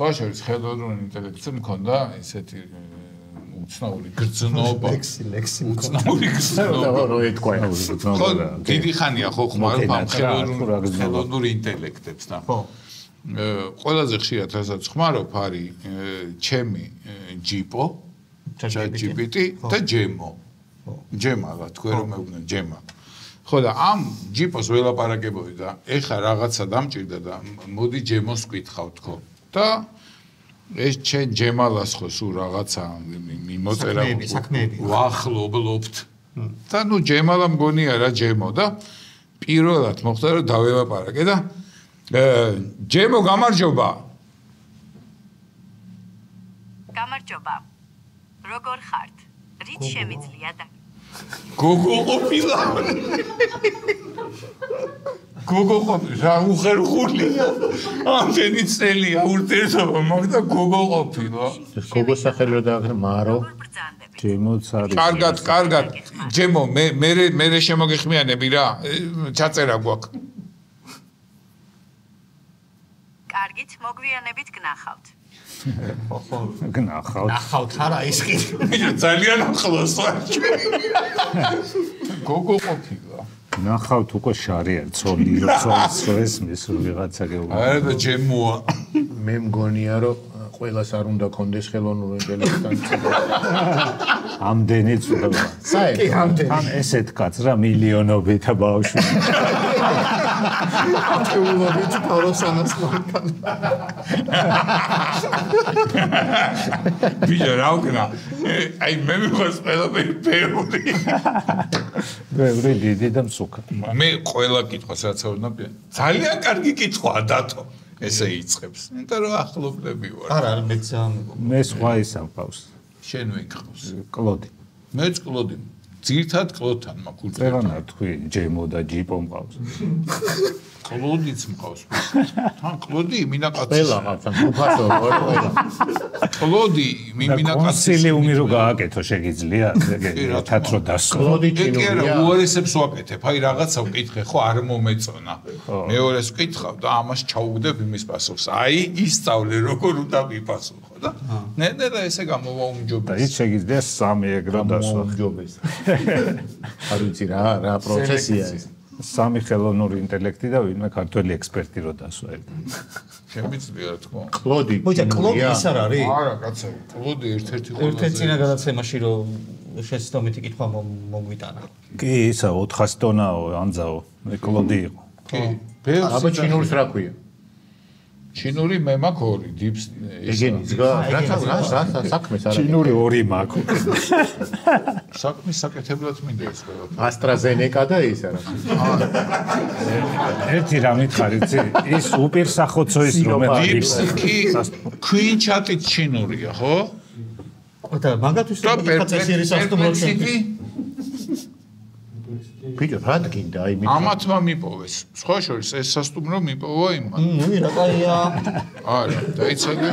სხვა შორის ხელოვნურ ინტელექტს მქონდა ესეთი უცნაური გრძნობა. ლექსი უცნაური გრძნობა. რო ეთქვა. ხო, დიდი ხანია ხო ხმარობ ამ ხელოვნურ ინტელექტებს და. ხო. ყველაზე ხშირად რასაც ხმარობ არის ჩემი ჯიპო, ChatGPT და ჯემო. ჯემალა თქვენ რომ მეუბნეთ ჯემა. ხო და ამ ჯიპოს ველაპარაკებოდი და ეხა რაღაცა დამჭირდა და მოდი ჯემოს ვკითხავ თქო. და ეს ჩვენ ჯემალას ხო სულ რაღაცა მიმოწერა ვახლობთ. და ნუ ჯემალა მგონია რა ჯემო და პირველად მოხდა რომ დაველაპარაკე და ჯემო გამარჯობა. გამარჯობა. როგორ ხართ? რით შემიძლია და გოგო ყოფილა. გოგო ყოფილა, უხერხულია. ამდენი წელია ურთიერთობა მაგ და გოგო ყოფილა. გოგო სახელი რა დააღრა მარო. ჯემოც არის. კარგად. ჯემო, მე შემოგეხმიანები რა. ჩაწერა გვაქვს. კარგით, მოგვიანებით გნახავთ. ნახავთ არა ისხი. ძალიან ახლოს ვარ. გოგო ყოფილა. ნახავთ უკვე შარია ცოლის მის ვიღაცა გეუბნება. არა და ჯემოა. მე მგონია რომ ყველას არ უნდა კონდეს ხელოვნური ინტელექტთან. ამდენიც უნდა. საერთოდ ამდენი. ან ესეთ კაც რა მილიონობით ბავშვი. ათეულობით თავროსანაც მანქან. ბიჭო რა უკნა. აი მე მიყვარს ყველაფერი ბევრი. ბევრი დიდი და მსუქა. მე ყველა კითხვას რაც ავნაბია. ძალიან კარგი კითხვაა დათო. ესე იწყებს. იმიტომ რომ ახლობლები ვარ. არა, მეც მე სხვა ისა მყავს. შენ ვინ გყავს? კლოდი. მეც კლოდი. ძირთად კლოდთან მაქვს. წეღანა თქვი ჯემო და ჯიპო მყავს. კლოდიც მყავს. თან კლოდი მინაკაცი. ყველა მყავს, უფასო ყველა. კლოდი მინაკაცი. კონსილიუმი რო გააკეთო შეგიძლია ერთად რო დასო. კლოდი ჩინურია. უარესებს ვაკეთებ. აი რაღაცა ვკითხე, ხო არ მომეწონა. მეორეს ვკითხავ და ამას ჩაუგდებ იმის პასუხს. აი ისწავლე როგორ უნდა ვიპასუხო და ნე და ესე გამოვა უმჯობესი. და ის შეგიძლია 3 ეგრო დასვა. უმჯობესი. არ ვიცი რა პროცესია ეს. 3 ხელოვნური ინტელექტი და ვინმე ქართველი ექსპერტი რო დასვა ერთად. შემიძლია თქო. კლოდი. მოიცა კლოდი ის არ არის? არა, კაცო, კლოდი ერთ-ერთი ერთ-ერთ წინა გადაცემაში რომ შეცდომითი კითხვა მოგვიტანა. კი, ისა 400 ტონაო, ანძაო, მე კლოდი იყო. კი. აბა ჩინურს რა ქვია? ჩინური მე მაქვს 2 დიპს ეგენის რა საქმეს არა. ჩინური 2 მაქვს. საქმის საკეთებლად მინდა ეს ყველაფერი. AstraZeneca და ის არა. ერთი რამით ხარიცი, ის უპირსახოცო ის რომელიც დიპსი ქვინჩატით ჩინურია, ხო? და მაგათვით ფაცესიერი სასტუმროში. ბიჭო, რა გინდა აი ამათმა მიპოვეს. სხვა შორის ეს სასტუმრო მიპოვა იმან. რა კაია. არა, დაიცადე.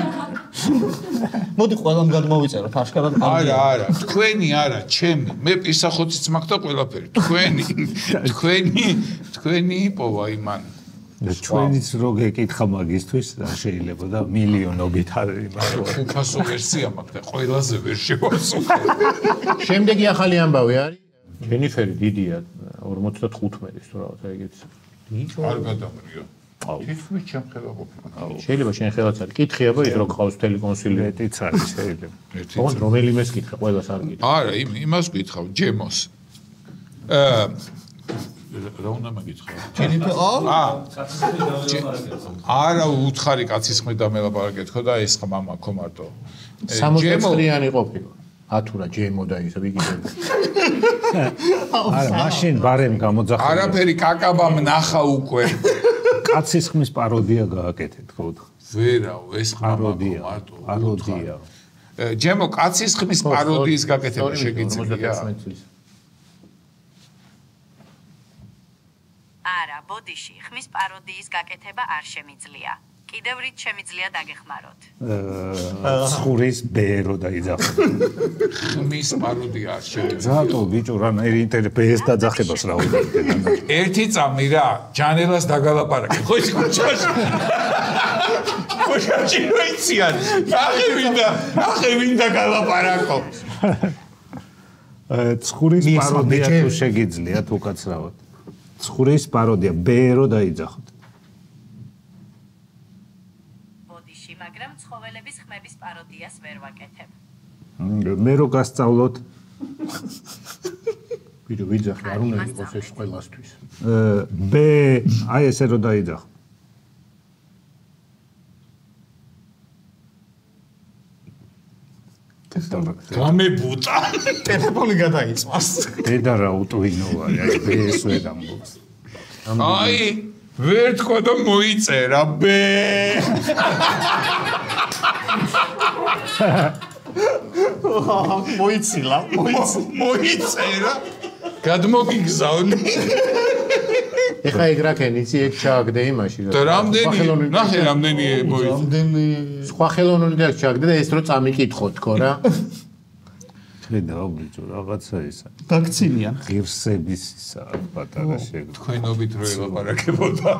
მოდი ყველამ გადმოვიწეროთ აშკარად. არა, თქვენი არა, ჩემი. მე პირსახოციც მაქვს და ყველაფერი. თქვენი იპოვა იმან. ჩვენიც რო გეკითხა მაგისთვის რა შეიძლება და მილიონობით არის მაგრამ უფასო ვერსია მაქვს და ყველაზე ვერ შევასრულე. შემდეგი ახალი ამბავი არის. ჯენიფერი დიდია 55-ის თუ რაღაც ეგეც. არ გადამრიგა. თითქმის ჩემ ხელა ყოფილა. შეიძლება შენ ხელაც არის. კითხი აბა ის რო გყავს თელი კონსილი. მეტიც არის შეიძლება. ოღონდ რომელიმეს კითხე, ყველას არ გითხე. არა, იმას ვკითხავ, ჯემოს. რა უნდა მაგითხავ? არა, უთხარი კაცის ხმით დამელაპარაკეთ ხო და ეს ხმა მაქვს მარტო. 69-იანი ყოფილა. ათურა ჯემო და ისა ვიგიდები. არა, მაშინ ბარემ გამოძახა. არაფერი კაკაბამ ნახა უკვე. კაცის ხმის პაროდია გააკეთეთ ხო? ვერაო, ეს პაროდია მარტო. პაროდია. ჯემო კაცის ხმის პაროდიის გაკეთება შეგიძლია? არა, ბოდიში, ხმის პაროდიის გაკეთება არ შემიძლია. კიდევ რით შემიძლია დაგეხმაროთ. ხურის ბერო დაიძახო. ხმის პაროდია არ შემიძლია. ზატო ბიჭო რანაირი ინტერფეის დაძახებას რა უნდა. ერთი წამი რა, ჯანელას დაგალაპარაკე. ხო ის ქუჩაში. ხო საჭირო იციან. ნახე ვინდა გალაპარაკო. ცხურის პაროდია თუ შეგიძლიათ უკაცრავად. ცხურის პაროდია ბერო დაიძახოთ. ბოდიში, მაგრამ ცხოველების ხმების პაროდიას ვერ ვაკეთებ. მე რო გასწავლოთ ვიდეო ვიძახი არ უნდა იყოს ეს ყველასთვის. ბ აი ესე რო დაიძახო. გამებუტა. ტელეფონი გადაიწვას. დედა რა უტვინოა, აი ეს ვერ ამბობს. აი, ვერ თქვა და მოიწერა ბე. მოიცილა. მოიწერა. გადმოგიგზავნი. ეხა ეგ რა ქენ იცი ეგ ჩააგდე იმაში რა. და რამდენი, ნახე რამდენი მოიწერა. რამდენი სხვა ხელოვნური და ჩააგდე და ეს რო წამიკითხო თქო რა. ხედა აბრიჯო რაღაცა ისა. დაქცინიან. ღირსების ისა პატარა შეგ. თქვენობით რო ელაპარაკებოდა.